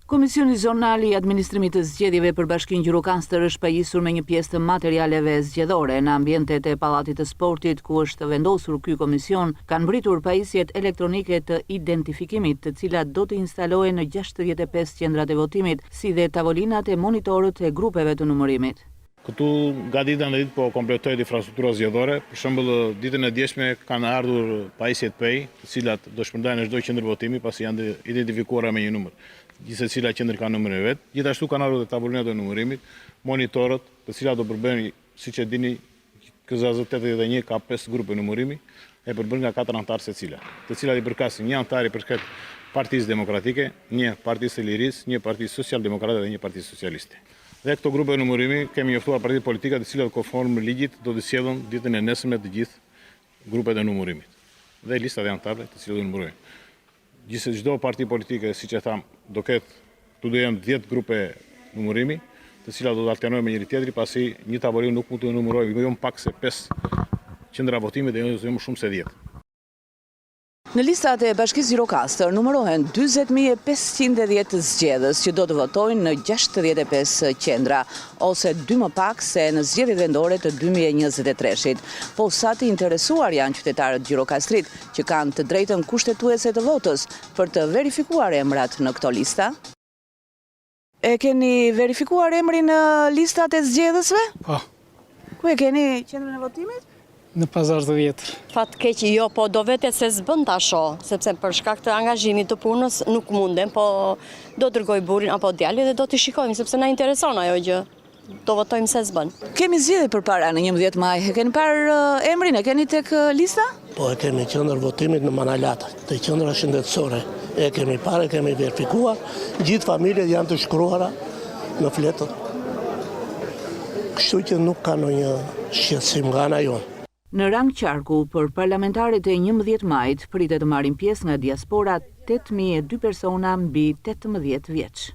Komisioni Zonal I Administrimit të Zgjedhjeve për Bashkinë Gjirokastër është pajisur me një pjesë të materialeve zgjedhore në ambientet e Pallatit të Sportit, ku është vendosur ky komision, kanë mbritur pajisjet elektronike të identifikimit, të cilat do të instalohen në 65 qendrat e votimit, si dhe tavolinat e monitorët e grupeve të numërimit. Këtu nga dita në ditë po kompletohet infrastruktura zgjedhore. Për shembull, ditën e djeshme kanë ardhur pajisjet PEI, të cilat do shpërndahen në çdo qendër votimi pasi janë identifikuara me një numër. Gjithsecila qendër ka numrin e vet. Gjithashtu kanë ardhur tavolinat e numërimit, monitorët, të cilat do përbëhen, siç e dini, KZZ 81 ka 5 grupe numërimi, e përbën nga 4 anëtarë secila, të cilat I përkasin një anëtar I përket Partisë Demokratike, një Partisë së Lirisë, një Partisë Social-Demokrate dhe një Partisë Socialiste. Dhe këto grupe numërimi kemi njoftuar partitë politike të cilat konform ligjit do të sjellin ditën e nesërme të gjithë grupet e numërimit dhe listat e anëtarëve të cilët do numërohen. Gjithsesi çdo parti politike, siç e tham, do jenë 10 grupe numërimi, të cilat do të alternojnë me njëri tjetri, pasi një tavolinë nuk mund të numërojë jo më pak se 5 qendra votimi dhe jo më shumë se 10. Në listat e Bashkisë Gjirokastër numërohen 40.510 zgjedhës që do të votojnë në 65 qendra, ose 2 më pak se në zgjedhjet vendore të 2023-shit. Po sa të interesuar janë qytetarët gjirokastrit që kanë të drejtën kushtetuese të votës për të verifikuar emrat në këto lista? E keni verifikuar emrin në listat e zgjedhësve? Po. Ku e keni qendrën e votimit? Në Pazar të Vjetër. Fat keq jo, po do vete se s'bën tasho, sepse për shkak të angazhimit të punës nuk mundem, po do dërgoj burrin apo djalin dhe do t'i shikojmë, sepse na intereson ajo gjë. Do votojmë se s'bën. Kemi zgjedhje përpara në 11 maj. E keni parë emrin, e keni tek lista? Po e kemi qendër votimit në Manalatë, te qendra shëndetësore. E kemi parë, kemi verifikuar, gjithë familjet janë të shkruara në fletët. Kështu që nuk ka ndonjë shqetësim nga ana jonë. Në rang qarku, për parlamentarët e 11 majit, pritet të marrin pjesë nga diaspora 8.002 persona mbi 18 vjeç.